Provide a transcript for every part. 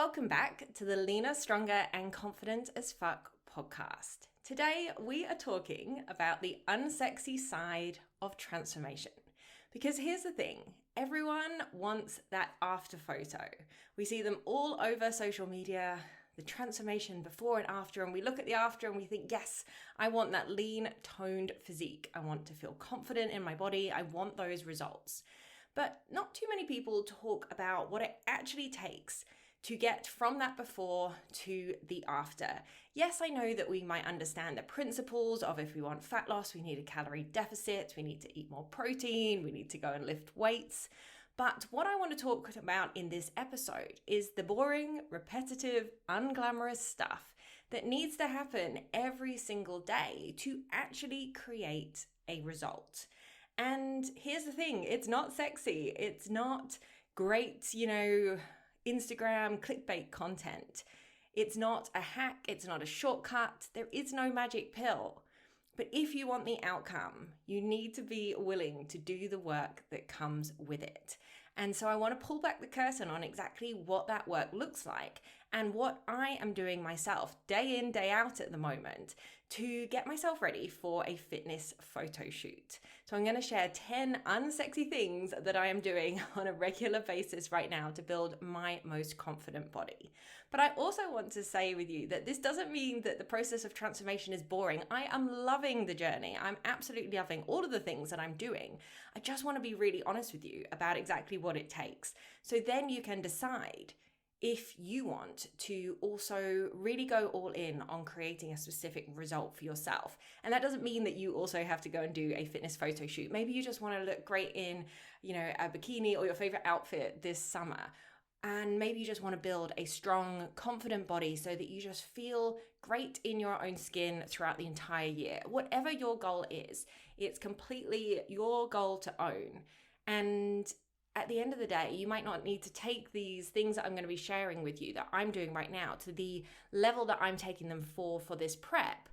welcome back to the Leaner, Stronger and Confident as Fuck podcast. Today we are talking about the unsexy side of transformation. Because here's the thing, everyone wants that after photo. We see them all over social media, the transformation before and after, and we look at the after and we think, yes, I want that lean, toned physique. I want to feel confident in my body. I want those results. But not too many people talk about what it actually takes to get from that before to the after. Yes, I know that we might understand the principles of if we want fat loss, we need a calorie deficit, we need to eat more protein, we need to go and lift weights. But what I want to talk about in this episode is the boring, repetitive, unglamorous stuff that needs to happen every single day to actually create a result. And here's the thing, it's not sexy. It's not great, Instagram clickbait content. It's not a hack. It's not a shortcut. There is no magic pill. But if you want the outcome, you need to be willing to do the work that comes with it. And so I want to pull back the curtain on exactly what that work looks like and what I am doing myself day in, day out at the moment to get myself ready for a fitness photo shoot. So I'm going to share 10 unsexy things that I am doing on a regular basis right now to build my most confident body. But I also want to say with you that this doesn't mean that the process of transformation is boring. I am loving the journey. I'm absolutely loving all of the things that I'm doing. I just want to be really honest with you about exactly what it takes. So then you can decide if you want to also really go all in on creating a specific result for yourself. And that doesn't mean that you also have to go and do a fitness photo shoot. Maybe you just want to look great in, a bikini or your favorite outfit this summer. And maybe you just want to build a strong, confident body so that you just feel great in your own skin throughout the entire year. Whatever your goal is, it's completely your goal to own. And at the end of the day, you might not need to take these things that I'm going to be sharing with you that I'm doing right now to the level that I'm taking them for this prep.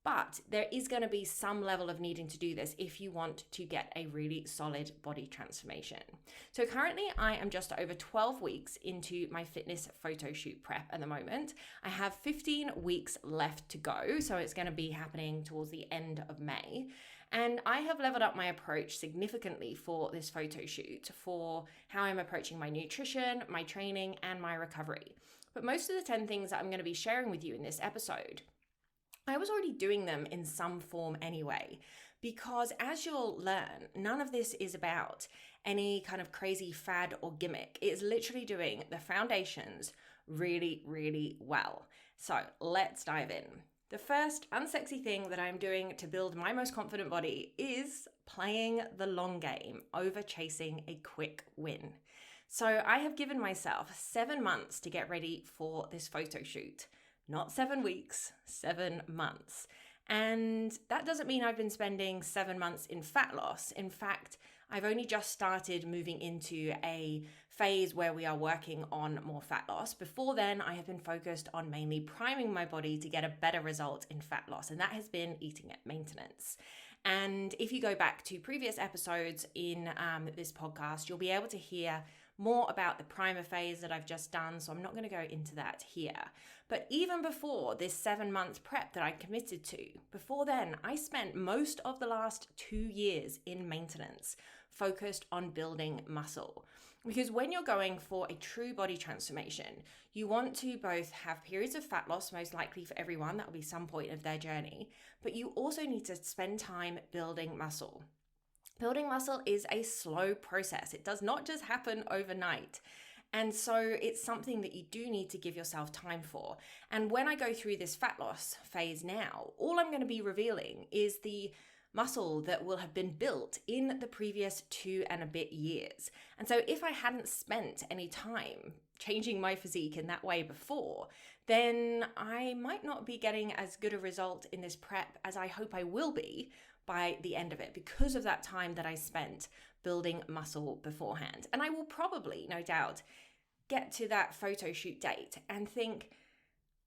But there is going to be some level of needing to do this if you want to get a really solid body transformation. So currently I am just over 12 weeks into my fitness photo shoot prep at the moment. I have 15 weeks left to go. So it's going to be happening towards the end of May. And I have leveled up my approach significantly for this photo shoot, for how I'm approaching my nutrition, my training, and my recovery. But most of the 10 things that I'm going to be sharing with you in this episode, I was already doing them in some form anyway, because as you'll learn, none of this is about any kind of crazy fad or gimmick. It's literally doing the foundations really, really well. So let's dive in. The first unsexy thing that I'm doing to build my most confident body is playing the long game over chasing a quick win. So I have given myself 7 months to get ready for this photo shoot. Not 7 weeks, 7 months. And that doesn't mean I've been spending 7 months in fat loss. In fact, I've only just started moving into a phase where we are working on more fat loss. Before then, I have been focused on mainly priming my body to get a better result in fat loss, and that has been eating at maintenance. And if you go back to previous episodes in this podcast, you'll be able to hear more about the primer phase that I've just done, so I'm not going to go into that here. But even before this 7 month prep that I committed to, before then, I spent most of the last 2 years in maintenance, focused on building muscle. Because when you're going for a true body transformation, you want to both have periods of fat loss, most likely for everyone, that will be some point of their journey, but you also need to spend time building muscle. Building muscle is a slow process. It does not just happen overnight. And so it's something that you do need to give yourself time for. And when I go through this fat loss phase now, all I'm going to be revealing is the muscle that will have been built in the previous 2 and a bit years. And so if I hadn't spent any time changing my physique in that way before, then I might not be getting as good a result in this prep as I hope I will be by the end of it, because of that time that I spent building muscle beforehand. And I will probably, no doubt, get to that photo shoot date and think,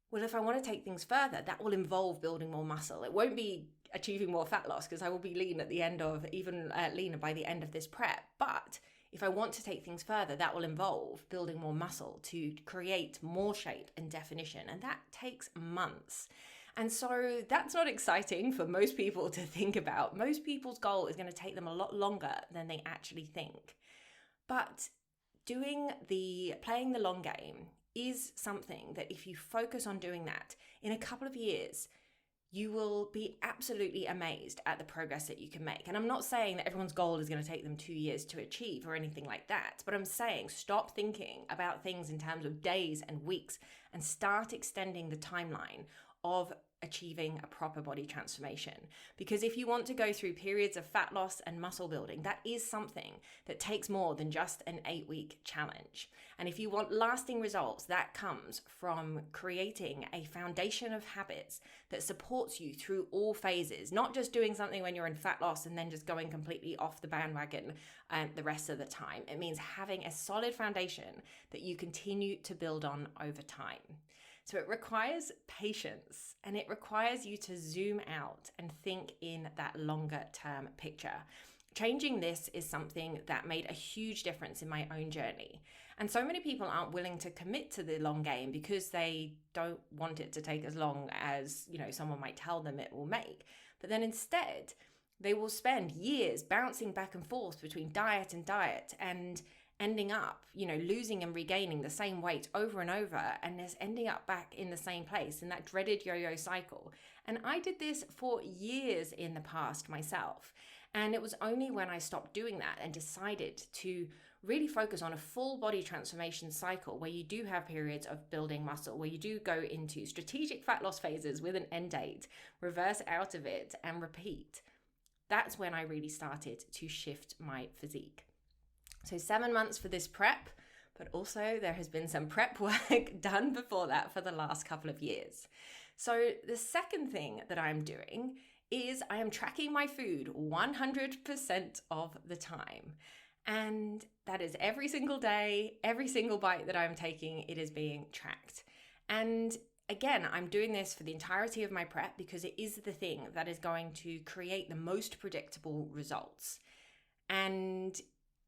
well, if I want to take things further, that will involve building more muscle. It won't be achieving more fat loss because I will be lean at the end of, even leaner by the end of this prep. But if I want to take things further, that will involve building more muscle to create more shape and definition. And that takes months. And so that's not exciting for most people to think about. Most people's goal is going to take them a lot longer than they actually think. But playing the long game is something that if you focus on doing that in a couple of years, you will be absolutely amazed at the progress that you can make. And I'm not saying that everyone's goal is going to take them 2 years to achieve or anything like that, but I'm saying stop thinking about things in terms of days and weeks and start extending the timeline of achieving a proper body transformation. Because if you want to go through periods of fat loss and muscle building, that is something that takes more than just an 8-week challenge. And if you want lasting results, that comes from creating a foundation of habits that supports you through all phases, not just doing something when you're in fat loss and then just going completely off the bandwagon the rest of the time. It means having a solid foundation that you continue to build on over time. So it requires patience, and it requires you to zoom out and think in that longer term picture. Changing this is something that made a huge difference in my own journey. And so many people aren't willing to commit to the long game because they don't want it to take as long as, someone might tell them it will make. But then instead, they will spend years bouncing back and forth between diet and ending up, losing and regaining the same weight over and over, and just ending up back in the same place in that dreaded yo-yo cycle. And I did this for years in the past myself. And it was only when I stopped doing that and decided to really focus on a full body transformation cycle where you do have periods of building muscle, where you do go into strategic fat loss phases with an end date, reverse out of it and repeat. That's when I really started to shift my physique. So 7 months for this prep, but also there has been some prep work done before that for the last couple of years. So the second thing that I'm doing is I am tracking my food 100% of the time. And that is every single day, every single bite that I'm taking, it is being tracked. And again, I'm doing this for the entirety of my prep because it is the thing that is going to create the most predictable results. And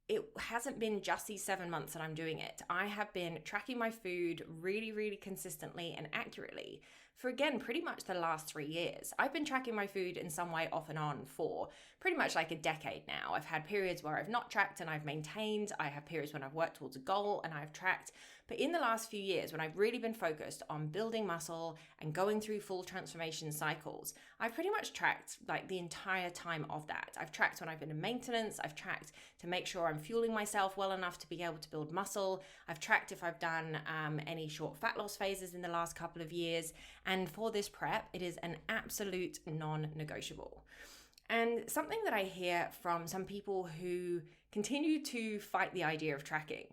it hasn't been just these 7 months that I'm doing it. I have been tracking my food really, really consistently and accurately for, again, pretty much the last 3 years. I've been tracking my food in some way off and on for pretty much like a decade now. I've had periods where I've not tracked and I've maintained. I have periods when I've worked towards a goal and I've tracked. But in the last few years, when I've really been focused on building muscle and going through full transformation cycles, I've pretty much tracked like the entire time of that. I've tracked when I've been in maintenance. I've tracked to make sure I'm fueling myself well enough to be able to build muscle. I've tracked if I've done any short fat loss phases in the last couple of years. And for this prep, it is an absolute non-negotiable. And something that I hear from some people who continue to fight the idea of tracking.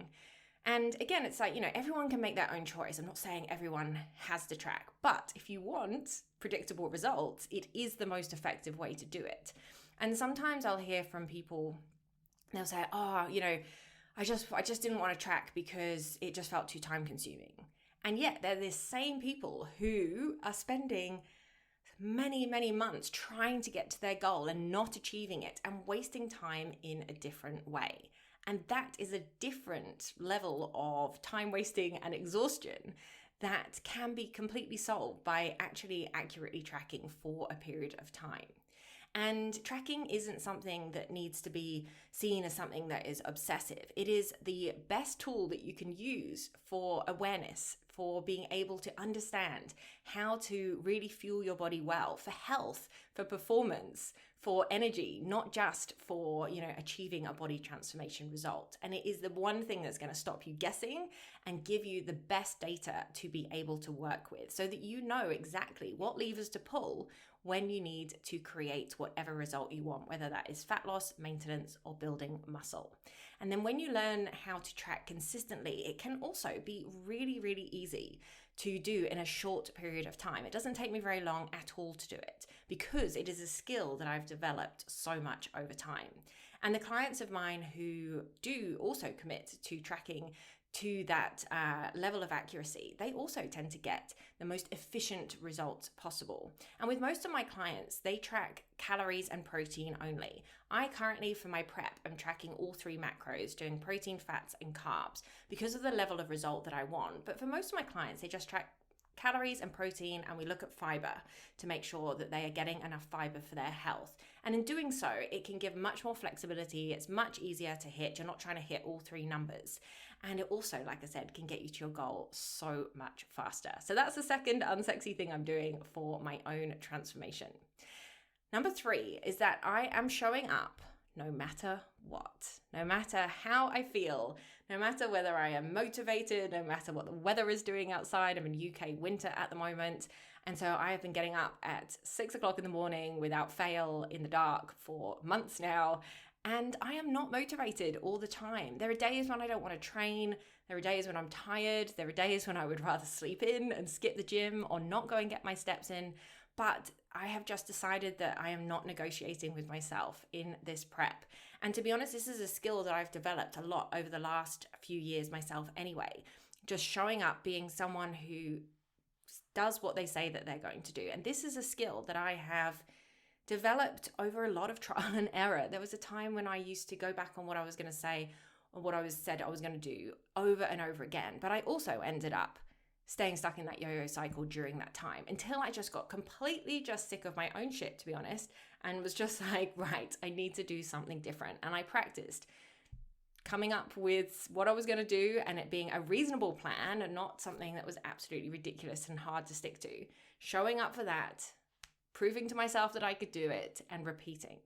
And again, it's like, everyone can make their own choice. I'm not saying everyone has to track, but if you want predictable results, it is the most effective way to do it. And sometimes I'll hear from people, they'll say, I just didn't want to track because it just felt too time consuming. And yet they're the same people who are spending many, many months trying to get to their goal and not achieving it and wasting time in a different way. And that is a different level of time wasting and exhaustion that can be completely solved by actually accurately tracking for a period of time. And tracking isn't something that needs to be seen as something that is obsessive. It is the best tool that you can use for awareness, for being able to understand how to really fuel your body well, for health, for performance, for energy, not just for, achieving a body transformation result. And it is the one thing that's going to stop you guessing and give you the best data to be able to work with so that you know exactly what levers to pull when you need to create whatever result you want, whether that is fat loss, maintenance, or building muscle. And then when you learn how to track consistently, it can also be really, really easy to do in a short period of time. It doesn't take me very long at all to do it because it is a skill that I've developed so much over time. And the clients of mine who do also commit to tracking to that level of accuracy, they also tend to get the most efficient results possible. And with most of my clients, they track calories and protein only. I currently, for my prep, am tracking all 3 macros, doing protein, fats, and carbs because of the level of result that I want. But for most of my clients, they just track calories and protein, and we look at fiber to make sure that they are getting enough fiber for their health. And in doing so, it can give much more flexibility. It's much easier to hit. You're not trying to hit all 3 numbers. And it also, like I said, can get you to your goal so much faster. So that's the second unsexy thing I'm doing for my own transformation. Number 3 is that I am showing up no matter what, no matter how I feel, no matter whether I am motivated, no matter what the weather is doing outside. I'm in UK winter at the moment. And so I have been getting up at 6 o'clock in the morning without fail in the dark for months now. And I am not motivated all the time. There are days when I don't want to train. There are days when I'm tired. There are days when I would rather sleep in and skip the gym or not go and get my steps in. But I have just decided that I am not negotiating with myself in this prep. And to be honest, this is a skill that I've developed a lot over the last few years myself anyway. Just showing up, being someone who does what they say that they're going to do. And this is a skill that I have developed over a lot of trial and error. There was a time when I used to go back on what I was going to say or what I said I was going to do over and over again. But I also ended up staying stuck in that yo-yo cycle during that time until I just got completely just sick of my own shit, to be honest, and was just like, right, I need to do something different. And I practiced coming up with what I was going to do and it being a reasonable plan and not something that was absolutely ridiculous and hard to stick to. Showing up for that, proving to myself that I could do it, and repeating.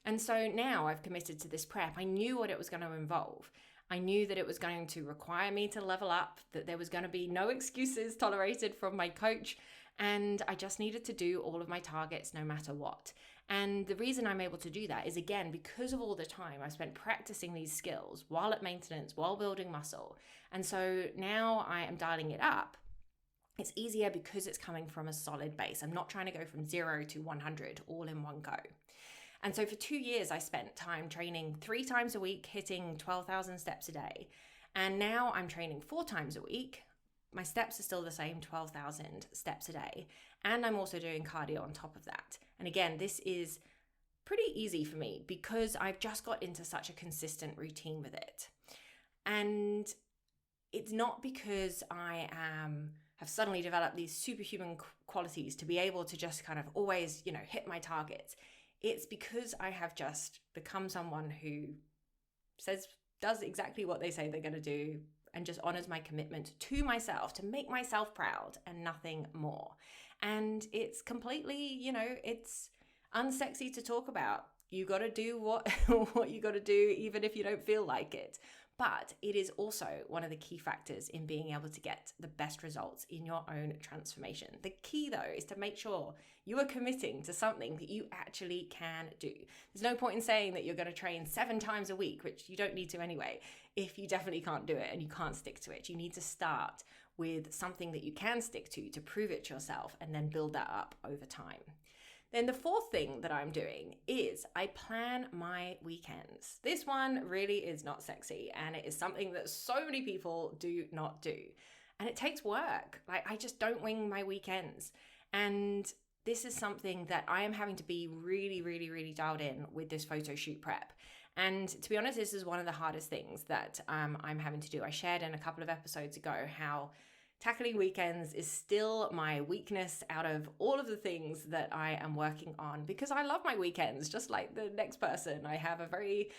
And so now I've committed to this prep. I knew what it was going to involve. I knew that it was going to require me to level up, that there was going to be no excuses tolerated from my coach, and I just needed to do all of my targets no matter what. And the reason I'm able to do that is, again, because of all the time I spent practicing these skills while at maintenance, while building muscle. And so now I am dialing it up. It's easier because it's coming from a solid base. I'm not trying to go from 0 to 100 all in one go. And so for 2 years, I spent time training 3 times a week, hitting 12,000 steps a day. And now I'm training 4 times a week. My steps are still the same, 12,000 steps a day. And I'm also doing cardio on top of that. And again, this is pretty easy for me because I've just got into such a consistent routine with it. And it's not because I have suddenly developed these superhuman qualities to be able to just kind of always, hit my targets. It's because I have just become someone who does exactly what they say they're going to do and just honors my commitment to myself, to make myself proud and nothing more. And it's completely, it's unsexy to talk about. You got to do what you got to do, even if you don't feel like it. But it is also one of the key factors in being able to get the best results in your own transformation. The key, though, is to make sure you are committing to something that you actually can do. There's no point in saying that you're going to train 7 times a week, which you don't need to anyway, if you definitely can't do it and you can't stick to it. You need to start with something that you can stick to prove it to yourself, and then build that up over time. Then the 4th thing that I'm doing is I plan my weekends. This one really is not sexy, and it is something that so many people do not do. And it takes work. I just don't wing my weekends. And this is something that I am having to be really, really, really dialed in with this photo shoot prep. And to be honest, this is one of the hardest things that I'm having to do. I shared in a couple of episodes ago how tackling weekends is still my weakness out of all of the things that I am working on, because I love my weekends just like the next person. I have a very,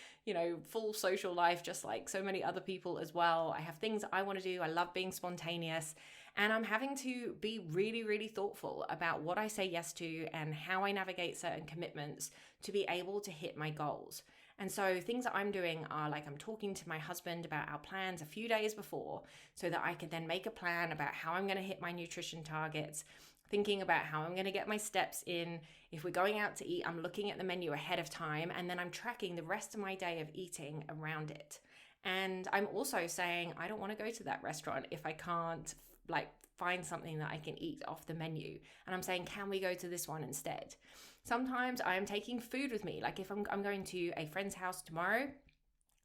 full social life, just like so many other people as well. I have things I want to do. I love being spontaneous, and I'm having to be really, really thoughtful about what I say yes to and how I navigate certain commitments to be able to hit my goals. And so things that I'm doing are like, I'm talking to my husband about our plans a few days before so that I can then make a plan about how I'm going to hit my nutrition targets, thinking about how I'm going to get my steps in. If we're going out to eat, I'm looking at the menu ahead of time, and then I'm tracking the rest of my day of eating around it. And I'm also saying, I don't want to go to that restaurant if I can't find something that I can eat off the menu. And I'm saying, can we go to this one instead? Sometimes I am taking food with me. Like if I'm going to a friend's house tomorrow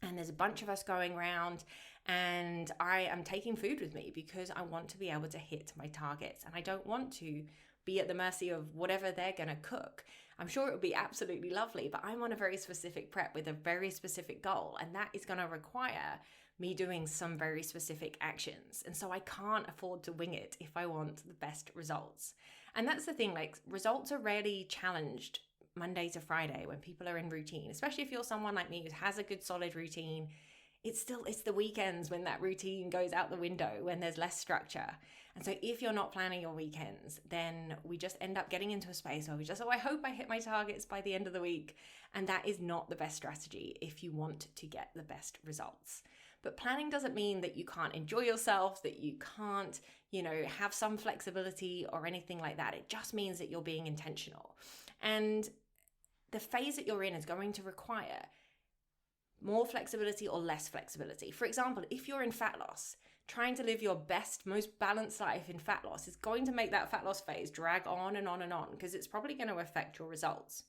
and there's a bunch of us going around And I am taking food with me because I want to be able to hit my targets, and I don't want to be at the mercy of whatever they're going to cook. I'm sure it would be absolutely lovely, but I'm on a very specific prep with a very specific goal, and that is going to require me doing some very specific actions. And so I can't afford to wing it if I want the best results. And that's the thing, like, results are rarely challenged Monday to Friday when people are in routine, especially if you're someone like me who has a good solid routine. It's the weekends when that routine goes out the window, when there's less structure. And so if you're not planning your weekends, then we just end up getting into a space where we just, I hope I hit my targets by the end of the week. And that is not the best strategy if you want to get the best results. But planning doesn't mean that you can't enjoy yourself, that you can't, have some flexibility or anything like that. It just means that you're being intentional. And the phase that you're in is going to require more flexibility or less flexibility. For example, if you're in fat loss, trying to live your best, most balanced life in fat loss is going to make that fat loss phase drag on and on and on, because it's probably going to affect your results.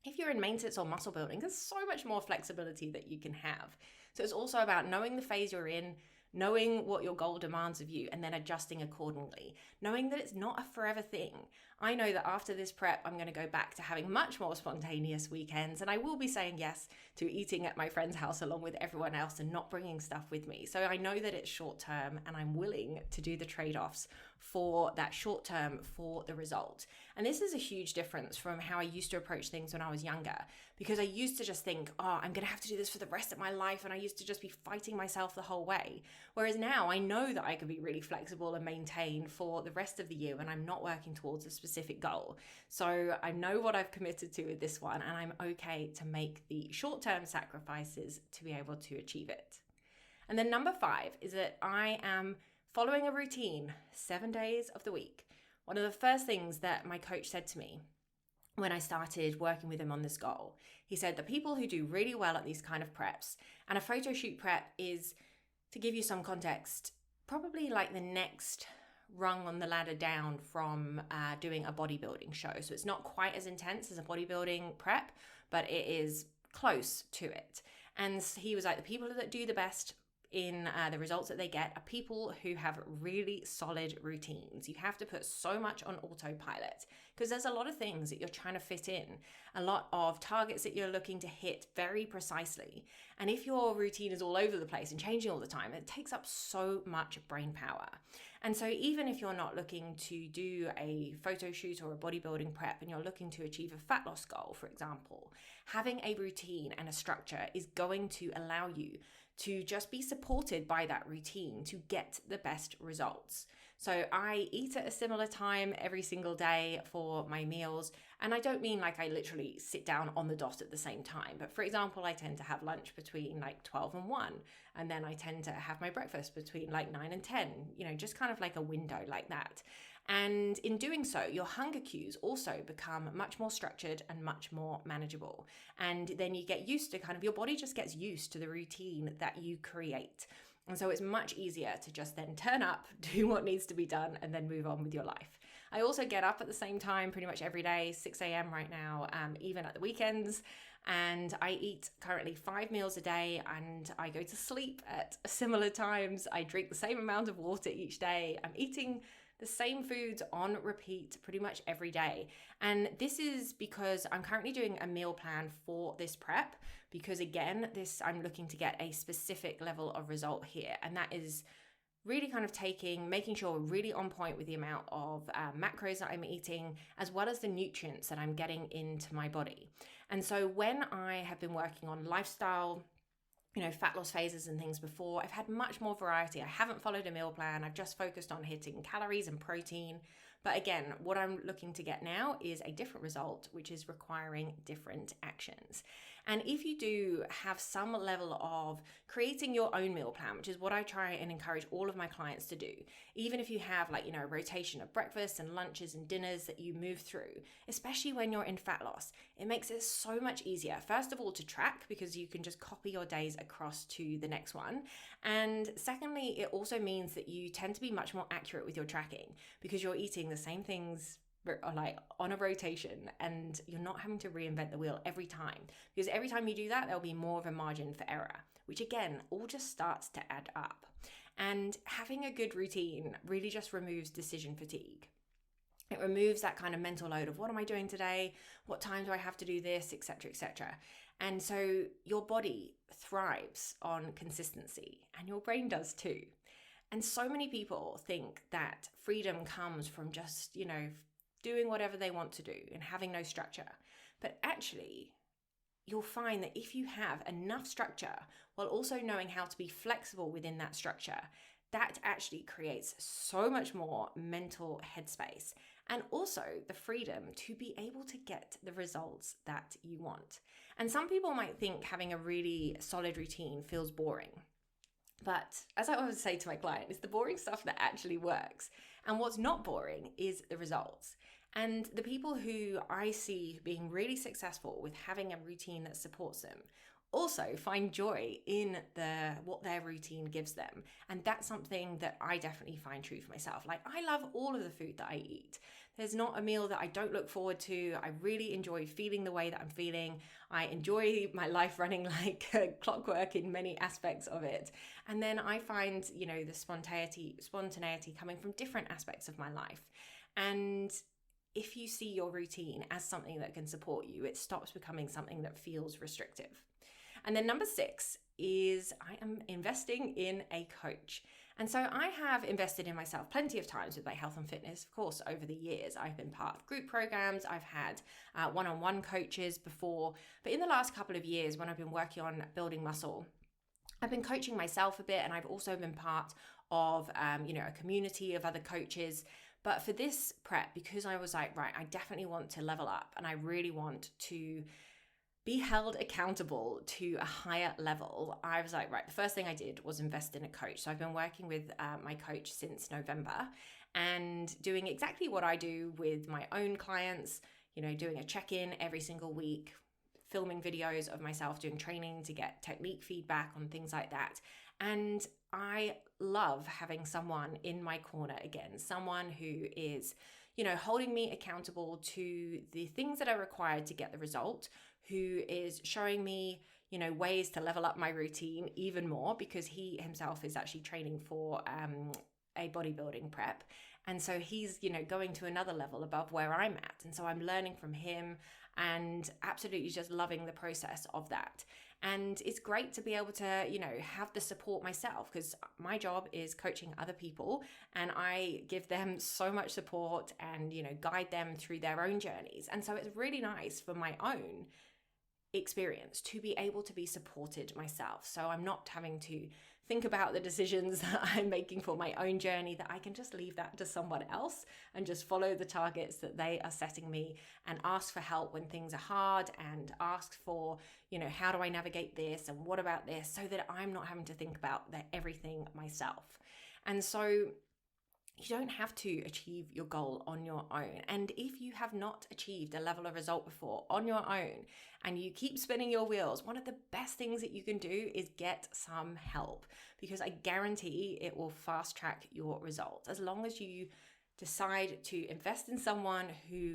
If you're in maintenance or muscle building, there's so much more flexibility that you can have. So it's also about knowing the phase you're in, knowing what your goal demands of you, and then adjusting accordingly, knowing that it's not a forever thing. I know that after this prep, I'm going to go back to having much more spontaneous weekends, and I will be saying yes to eating at my friend's house along with everyone else and not bringing stuff with me. So I know that it's short term, and I'm willing to do the trade-offs for that short term for the result. And this is a huge difference from how I used to approach things when I was younger, because I used to just think, I'm going to have to do this for the rest of my life. And I used to just be fighting myself the whole way. Whereas now I know that I can be really flexible and maintain for the rest of the year when I'm not working towards a specific goal. So I know what I've committed to with this one, and I'm okay to make the short-term sacrifices to be able to achieve it. And then number 5 is that I am following a routine 7 days of the week. One of the first things that my coach said to me when I started working with him on this goal, he said that people who do really well at these kind of preps, and a photo shoot prep is, to give you some context, probably like the next rung on the ladder down from doing a bodybuilding show. So it's not quite as intense as a bodybuilding prep, but it is close to it. And he was like, the people that do the best in the results that they get are people who have really solid routines. You have to put so much on autopilot because there's a lot of things that you're trying to fit in, a lot of targets that you're looking to hit very precisely. And if your routine is all over the place and changing all the time, it takes up so much brain power. And so even if you're not looking to do a photo shoot or a bodybuilding prep and you're looking to achieve a fat loss goal, for example, having a routine and a structure is going to allow you to just be supported by that routine to get the best results. So I eat at a similar time every single day for my meals. And I don't mean like I literally sit down on the dot at the same time. But for example, I tend to have lunch between like 12 and 1. And then I tend to have my breakfast between like 9 and 10, just kind of like a window like that. And in doing so, your hunger cues also become much more structured and much more manageable. And then you get used to your body just gets used to the routine that you create. And so it's much easier to just then turn up, do what needs to be done, and then move on with your life. I also get up at the same time pretty much every day, 6 a.m. right now, even at the weekends. And I eat currently 5 meals a day, and I go to sleep at similar times. I drink the same amount of water each day. I'm eating the same foods on repeat pretty much every day. And this is because I'm currently doing a meal plan for this prep, because again, I'm looking to get a specific level of result here. And that is really making sure we're really on point with the amount of macros that I'm eating, as well as the nutrients that I'm getting into my body. And so when I have been working on lifestyle, fat loss phases and things before, I've had much more variety. I haven't followed a meal plan. I've just focused on hitting calories and protein. But again, what I'm looking to get now is a different result, which is requiring different actions. And if you do have some level of creating your own meal plan, which is what I try and encourage all of my clients to do, even if you have a rotation of breakfasts and lunches and dinners that you move through, especially when you're in fat loss, it makes it so much easier. First of all, to track, because you can just copy your days across to the next one. And secondly, it also means that you tend to be much more accurate with your tracking, because you're eating the same things like on a rotation, and you're not having to reinvent the wheel every time, because every time you do that, there'll be more of a margin for error, which again all just starts to add up. And having a good routine really just removes decision fatigue. It removes that kind of mental load of what am I doing today? What time do I have to do this, etc., etc. And so your body thrives on consistency, and your brain does too. And so many people think that freedom comes from just, doing whatever they want to do and having no structure. But actually, you'll find that if you have enough structure while also knowing how to be flexible within that structure, that actually creates so much more mental headspace and also the freedom to be able to get the results that you want. And some people might think having a really solid routine feels boring. But as I always say to my client, it's the boring stuff that actually works. And what's not boring is the results. And the people who I see being really successful with having a routine that supports them also find joy in what their routine gives them. And that's something that I definitely find true for myself. Like, I love all of the food that I eat. There's not a meal that I don't look forward to. I really enjoy feeling the way that I'm feeling. I enjoy my life running like clockwork in many aspects of it. And then I find, the spontaneity coming from different aspects of my life. And if you see your routine as something that can support you, it stops becoming something that feels restrictive. And then number 6 is I am investing in a coach. And so I have invested in myself plenty of times with my health and fitness, of course, over the years. I've been part of group programs. I've had one-on-one coaches before. But in the last couple of years, when I've been working on building muscle, I've been coaching myself a bit, and I've also been part of, a community of other coaches. But for this prep, because I was like, right, I definitely want to level up, and I really want to be held accountable to a higher level, I was like, right, the first thing I did was invest in a coach. So I've been working with my coach since November and doing exactly what I do with my own clients, doing a check-in every single week, filming videos of myself doing training to get technique feedback on things like that. And I love having someone in my corner again, someone who is, holding me accountable to the things that are required to get the result, who is showing me, ways to level up my routine even more, because he himself is actually training for a bodybuilding prep. And so he's, going to another level above where I'm at. And so I'm learning from him and absolutely just loving the process of that. And it's great to be able to, have the support myself, because my job is coaching other people, and I give them so much support and, guide them through their own journeys. And so it's really nice for my own experience to be able to be supported myself. So I'm not having to think about the decisions that I'm making for my own journey, that I can just leave that to someone else and just follow the targets that they are setting me, and ask for help when things are hard, and ask for, how do I navigate this, and what about this, so that I'm not having to think about everything myself. And so you don't have to achieve your goal on your own. And if you have not achieved a level of result before on your own, and you keep spinning your wheels, one of the best things that you can do is get some help, because I guarantee it will fast track your results. As long as you decide to invest in someone who,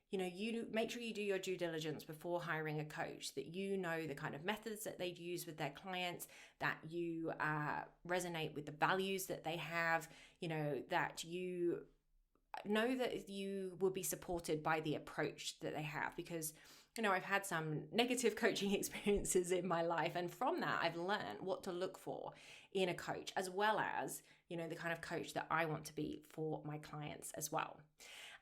you make sure you do your due diligence before hiring a coach, that you know the kind of methods that they use with their clients, that you resonate with the values that they have, that you know that you will be supported by the approach that they have. Because, I've had some negative coaching experiences in my life, and from that, I've learned what to look for in a coach, as well as, the kind of coach that I want to be for my clients as well.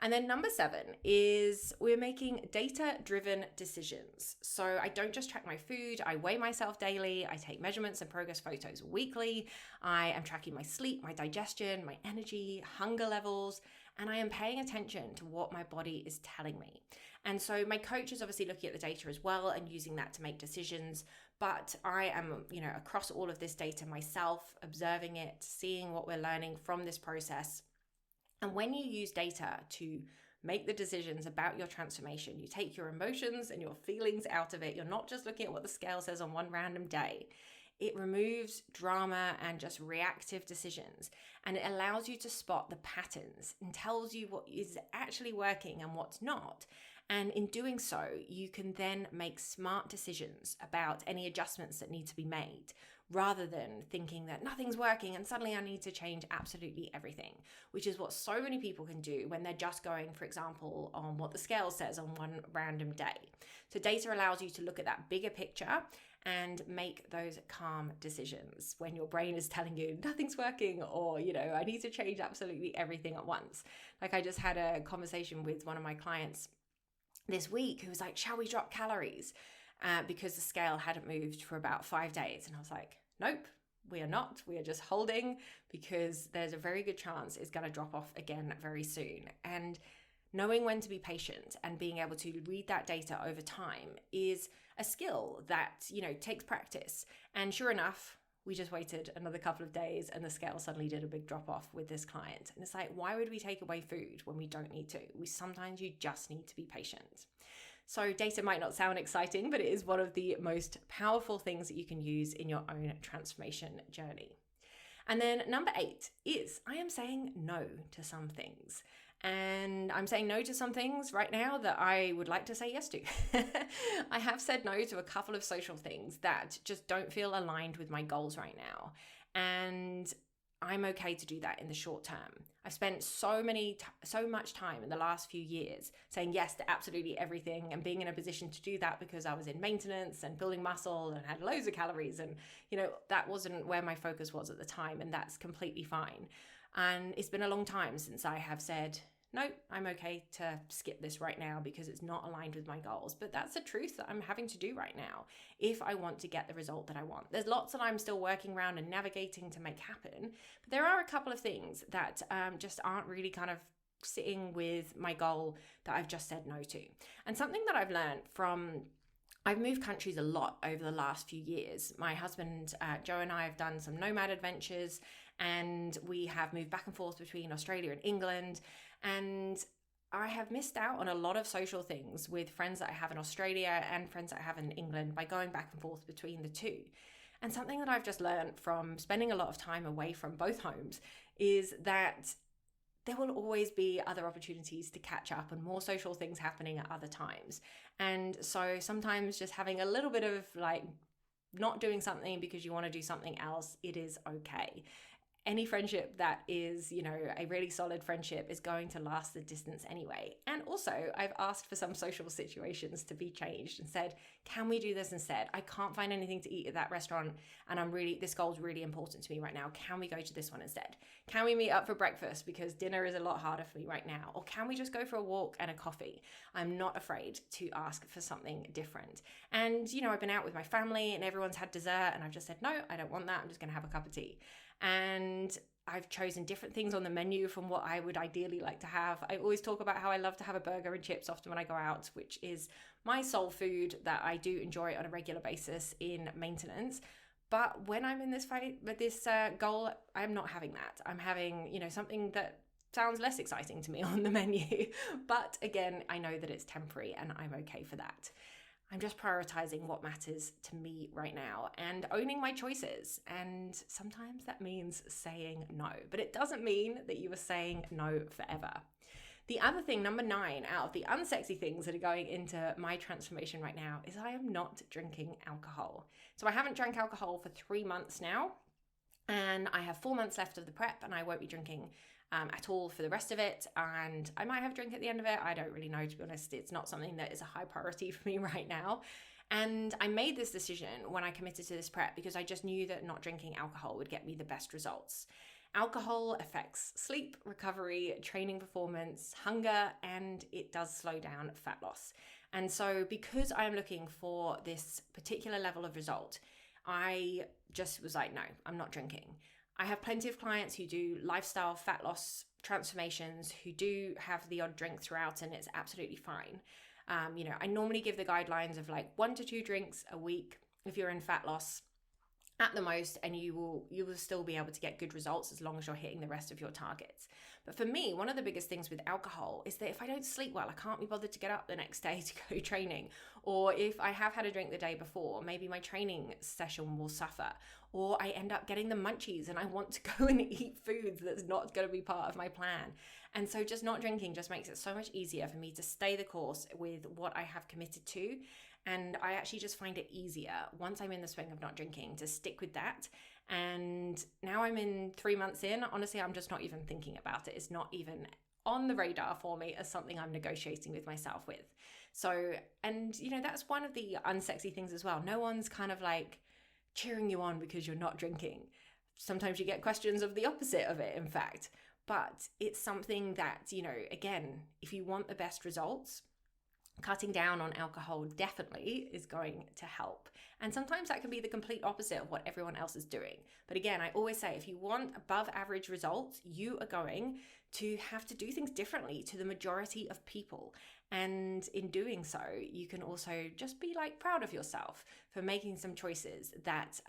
And then number 7 is we're making data-driven decisions. So I don't just track my food, I weigh myself daily, I take measurements and progress photos weekly, I am tracking my sleep, my digestion, my energy, hunger levels, and I am paying attention to what my body is telling me. And so my coach is obviously looking at the data as well and using that to make decisions. But I am, across all of this data myself, observing it, seeing what we're learning from this process. And when you use data to make the decisions about your transformation, you take your emotions and your feelings out of it. You're not just looking at what the scale says on one random day. It removes drama and just reactive decisions, and it allows you to spot the patterns and tells you what is actually working and what's not. And in doing so, you can then make smart decisions about any adjustments that need to be made, rather than thinking that nothing's working and suddenly I need to change absolutely everything, which is what so many people can do when they're just going, for example, on what the scale says on one random day. So data allows you to look at that bigger picture and make those calm decisions when your brain is telling you nothing's working, or, I need to change absolutely everything at once. Like, I just had a conversation with one of my clients this week who was like, shall we drop calories? Because the scale hadn't moved for about 5 days. And I was like, nope, we are not. We are just holding, because there's a very good chance it's going to drop off again very soon. And knowing when to be patient and being able to read that data over time is a skill that, takes practice. And sure enough, we just waited another couple of days and the scale suddenly did a big drop off with this client. And it's like, why would we take away food when we don't need to? Sometimes you just need to be patient. So data might not sound exciting, but it is one of the most powerful things that you can use in your own transformation journey. And then number 8 is I am saying no to some things. And I'm saying no to some things right now that I would like to say yes to. I have said no to a couple of social things that just don't feel aligned with my goals right now. And I'm okay to do that in the short term. I've spent so much time in the last few years saying yes to absolutely everything and being in a position to do that because I was in maintenance and building muscle and had loads of calories. And, that wasn't where my focus was at the time, and that's completely fine. And it's been a long time since I have said, no, I'm okay to skip this right now because it's not aligned with my goals. But that's the truth that I'm having to do right now if I want to get the result that I want. There's lots that I'm still working around and navigating to make happen. But there are a couple of things that just aren't really kind of sitting with my goal that I've just said no to. And something that I've learned from I've moved countries a lot over the last few years. My husband, Joe, and I have done some nomad adventures, and we have moved back and forth between Australia and England. And I have missed out on a lot of social things with friends that I have in Australia and friends that I have in England by going back and forth between the two. And something that I've just learned from spending a lot of time away from both homes is that there will always be other opportunities to catch up and more social things happening at other times. And so sometimes just having a little bit of not doing something because you want to do something else, it is okay. Any friendship that is, a really solid friendship is going to last the distance anyway. And also, I've asked for some social situations to be changed and said, can we do this instead? I can't find anything to eat at that restaurant, and this goal is really important to me right now. Can we go to this one instead? Can we meet up for breakfast because dinner is a lot harder for me right now? Or can we just go for a walk and a coffee? I'm not afraid to ask for something different. And, I've been out with my family and everyone's had dessert, and I've just said, no, I don't want that. I'm just going to have a cup of tea. And I've chosen different things on the menu from what I would ideally like to have. I always talk about how I love to have a burger and chips often when I go out, which is my soul food that I do enjoy on a regular basis in maintenance. But when I'm in this fight with this goal, I'm not having that. I'm having, something that sounds less exciting to me on the menu. But again, I know that it's temporary and I'm okay for that. I'm just prioritizing what matters to me right now and owning my choices. And sometimes that means saying no, but it doesn't mean that you are saying no forever. The other thing, number 9, out of the unsexy things that are going into my transformation right now is I am not drinking alcohol. So I haven't drank alcohol for 3 months now, and I have 4 months left of the prep, and I won't be drinking at all for the rest of it. And I might have a drink at the end of it. I don't really know, to be honest. It's not something that is a high priority for me right now. And I made this decision when I committed to this prep because I just knew that not drinking alcohol would get me the best results. Alcohol affects sleep, recovery, training performance, hunger, and it does slow down fat loss. And so because I'm looking for this particular level of result, I just was like, no, I'm not drinking. I have plenty of clients who do lifestyle fat loss transformations who do have the odd drink throughout, and it's absolutely fine. I normally give the guidelines of 1 to 2 drinks a week if you're in fat loss. at the most, and you will still be able to get good results as long as you're hitting the rest of your targets. But for me, one of the biggest things with alcohol is that if I don't sleep well, I can't be bothered to get up the next day to go training. Or if I have had a drink the day before, maybe my training session will suffer. Or I end up getting the munchies and I want to go and eat foods that's not going to be part of my plan. And so just not drinking just makes it so much easier for me to stay the course with what I have committed to. And I actually just find it easier once I'm in the swing of not drinking to stick with that. And now I'm in 3 months in, honestly, I'm just not even thinking about it. It's not even on the radar for me as something I'm negotiating with myself with. So, and that's one of the unsexy things as well. No one's kind of like cheering you on because you're not drinking. Sometimes you get questions of the opposite of it, in fact. But it's something that, again, if you want the best results, cutting down on alcohol definitely is going to help. And sometimes that can be the complete opposite of what everyone else is doing. But again, I always say, if you want above average results, you are going to have to do things differently to the majority of people. And in doing so, you can also just be proud of yourself for making some choices that,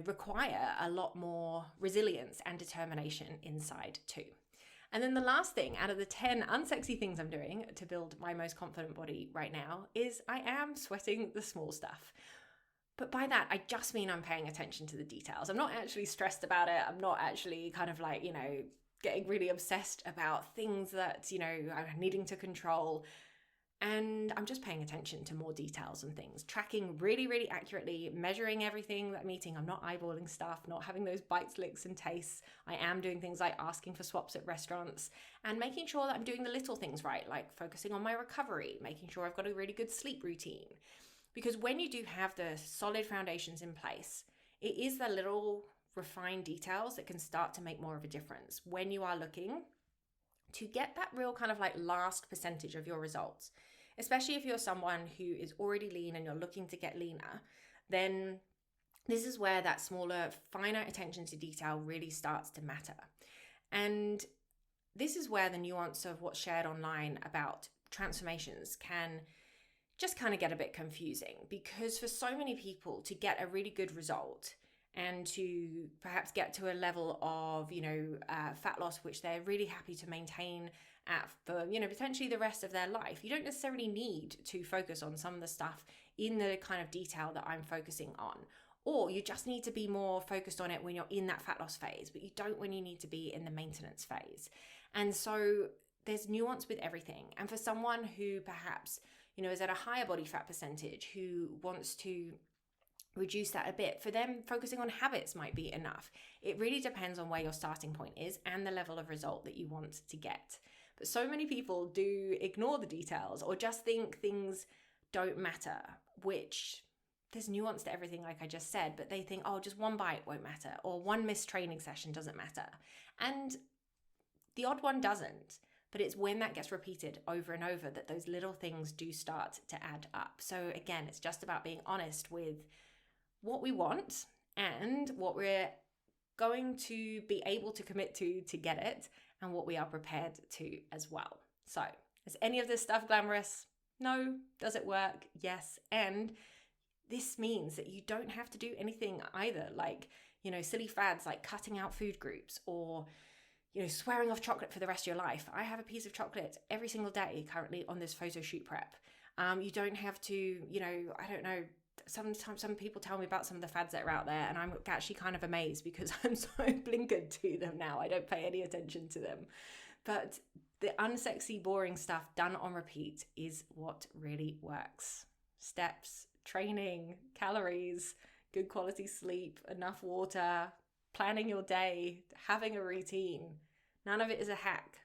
require a lot more resilience and determination inside too. And then the last thing out of the 10 unsexy things I'm doing to build my most confident body right now is I am sweating the small stuff. But by that, I just mean I'm paying attention to the details. I'm not actually stressed about it. I'm not actually kind of getting really obsessed about things that, I'm needing to control. And I'm just paying attention to more details and things, tracking really, really accurately, measuring everything that I'm eating. I'm not eyeballing stuff, not having those bites, licks, and tastes. I am doing things like asking for swaps at restaurants and making sure that I'm doing the little things right, like focusing on my recovery, making sure I've got a really good sleep routine. Because when you do have the solid foundations in place, it is the little refined details that can start to make more of a difference when you are looking to get that real kind of last percentage of your results. Especially if you're someone who is already lean and you're looking to get leaner, then this is where that smaller, finer attention to detail really starts to matter. And this is where the nuance of what's shared online about transformations can just kind of get a bit confusing, because for so many people to get a really good result and to perhaps get to a level of, fat loss, which they're really happy to maintain at for, potentially the rest of their life, you don't necessarily need to focus on some of the stuff in the kind of detail that I'm focusing on. Or you just need to be more focused on it when you're in that fat loss phase, but you don't when you need to be in the maintenance phase. And so there's nuance with everything. And for someone who perhaps, is at a higher body fat percentage, who wants to reduce that a bit, for them focusing on habits might be enough. It really depends on where your starting point is and the level of result that you want to get. But so many people do ignore the details or just think things don't matter, which there's nuance to everything like I just said, but they think, oh, just one bite won't matter, or one missed training session doesn't matter. And the odd one doesn't. But it's when that gets repeated over and over that those little things do start to add up. So again, it's just about being honest with what we want and what we're going to be able to commit to get it, and what we are prepared to as well. So is any of this stuff glamorous? No. Does it work? Yes. And this means that you don't have to do anything either, silly fads like cutting out food groups or swearing off chocolate for the rest of your life. I have a piece of chocolate every single day currently on this photo shoot prep. You don't have to, I don't know. Sometimes some people tell me about some of the fads that are out there, and I'm actually kind of amazed because I'm so blinkered to them now. I don't pay any attention to them. But the unsexy, boring stuff done on repeat is what really works. Steps, training, calories, good quality sleep, enough water, planning your day, having a routine. None of it is a hack.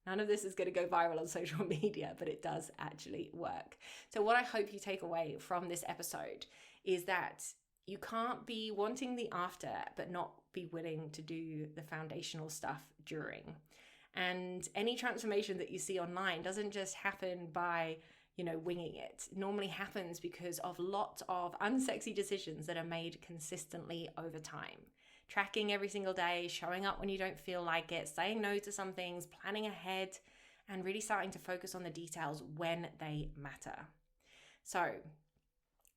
None of this is going to go viral on social media, but it does actually work. So what I hope you take away from this episode is that you can't be wanting the after, but not be willing to do the foundational stuff during. And any transformation that you see online doesn't just happen by, winging it. It normally happens because of lots of unsexy decisions that are made consistently over time. Tracking every single day, showing up when you don't feel like it, saying no to some things, planning ahead, and really starting to focus on the details when they matter. So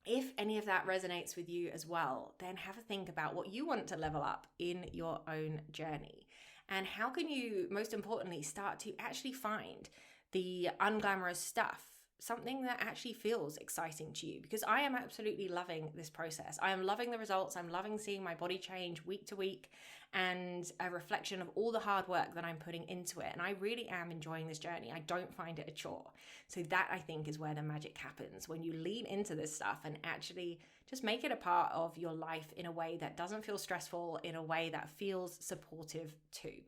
If any of that resonates with you as well, then have a think about what you want to level up in your own journey. And how can you, most importantly, start to actually find the unglamorous stuff, something that actually feels exciting to you? Because I am absolutely loving this process. I am loving the results. I'm loving seeing my body change week to week, and a reflection of all the hard work that I'm putting into it. And I really am enjoying this journey. I don't find it a chore. So that, I think, is where the magic happens, when you lean into this stuff and actually just make it a part of your life in a way that doesn't feel stressful, in a way that feels supportive too.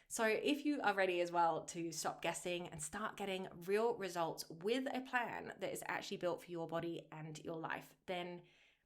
So if you are ready as well to stop guessing and start getting real results with a plan that is actually built for your body and your life, then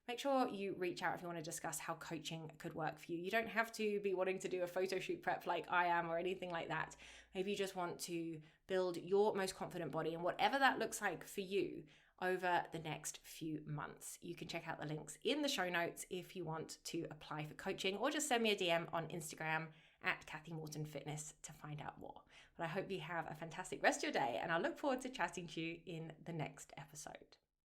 make sure you reach out if you want to discuss how coaching could work for you. You don't have to be wanting to do a photo shoot prep like I am or anything like that. Maybe you just want to build your most confident body, and whatever that looks like for you over the next few months. You can check out the links in the show notes if you want to apply for coaching, or just send me a DM on Instagram at Kathy Morton Fitness to find out more. But I hope you have a fantastic rest of your day, and I look forward to chatting to you in the next episode.